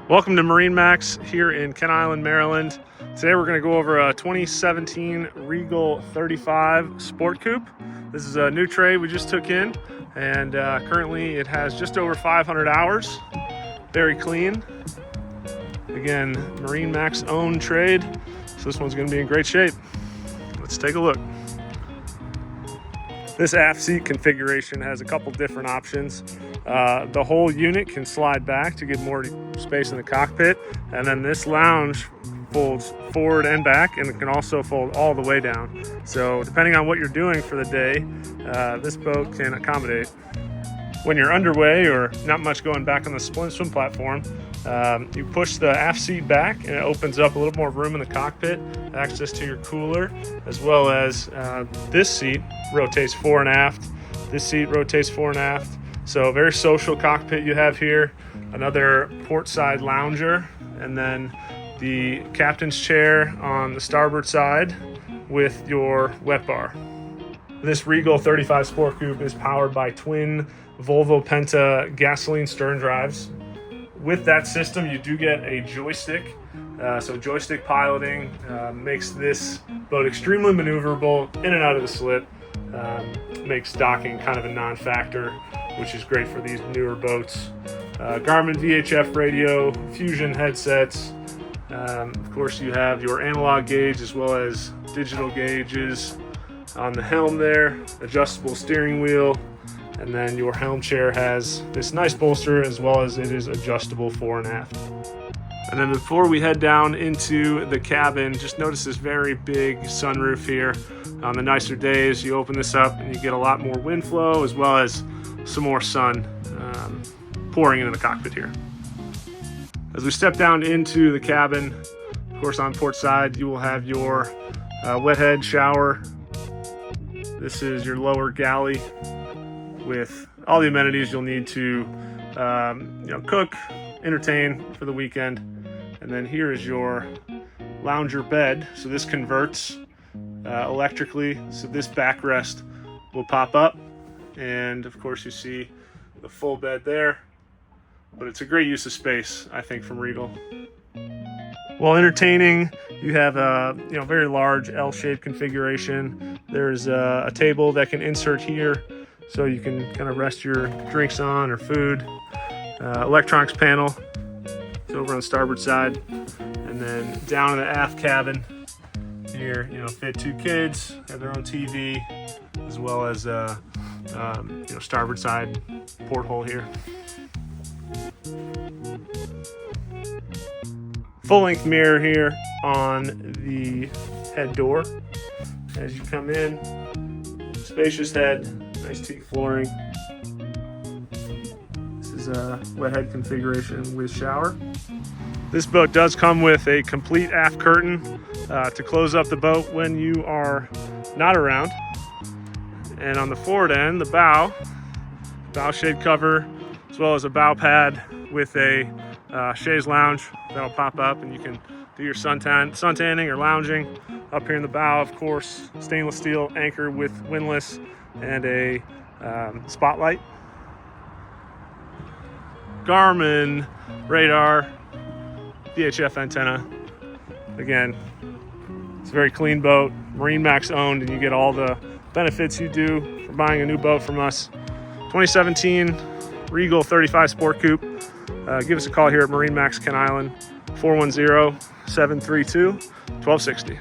Welcome to MarineMax here in Kent Island, Maryland. Today we're going to go over a 2017 Regal 35 Sport Coupe. This is a new trade we just took in, and currently it has just over 500 hours. Very clean. Again, MarineMax owned trade, so this one's going to be in great shape. Let's take a look. This aft seat configuration has a couple different options. The whole unit can slide back to get more space in the cockpit, and then this lounge folds forward and back, and it can also fold all the way down. So depending on what you're doing for the day, this boat can accommodate. When you're underway or not much going back on the swim platform, you push the aft seat back and it opens up a little more room in the cockpit, access to your cooler, as well as this seat rotates fore and aft. This seat rotates fore and aft. So very social cockpit you have here. Another port side lounger, and then the captain's chair on the starboard side with your wet bar. This Regal 35 Sport Coupe is powered by twin Volvo Penta gasoline stern drives. With that system, you do get a joystick. So joystick piloting makes this boat extremely maneuverable in and out of the slip. Makes docking kind of a non-factor, which is great for these newer boats. Garmin VHF radio, Fusion headsets. Of course, you have your analog gauge as well as digital gauges on the helm there, adjustable steering wheel, and then your helm chair has this nice bolster as well as it is adjustable fore and aft. And then before we head down into the cabin, just notice this very big sunroof here. On the nicer days, you open this up and you get a lot more wind flow as well as some more sun pouring into the cockpit here. As we step down into the cabin, of course on port side, you will have your wet head shower. This is your lower galley with all the amenities you'll need to cook, entertain for the weekend. And then here is your lounger bed. So this converts electrically, so this backrest will pop up, and of course you see the full bed there. But it's a great use of space, I think, from Regal. While entertaining, you have a very large L-shaped configuration. There's a table that can insert here, so you can kind of rest your drinks on or food. Electronics panel is over on the starboard side, and then down in the aft cabin here, fit two kids, have their own TV, as well as starboard side porthole here. Full-length mirror here on the head door as you come in. Spacious head, nice teak flooring. This is a wet head configuration with shower. This boat does come with a complete aft curtain to close up the boat when you are not around. And on the forward end, the bow shade cover, as well as a bow pad with a chaise lounge that'll pop up, and you can do your suntanning or lounging up here in the bow. Of course, stainless steel anchor with windlass and a spotlight. Garmin radar, VHF antenna. Again, it's a very clean boat, MarineMax owned, and you get all the benefits you do for buying a new boat from us. 2017 Regal 35 Sport Coupe. Give us a call here at MarineMax Kent Island, 410-732-1260.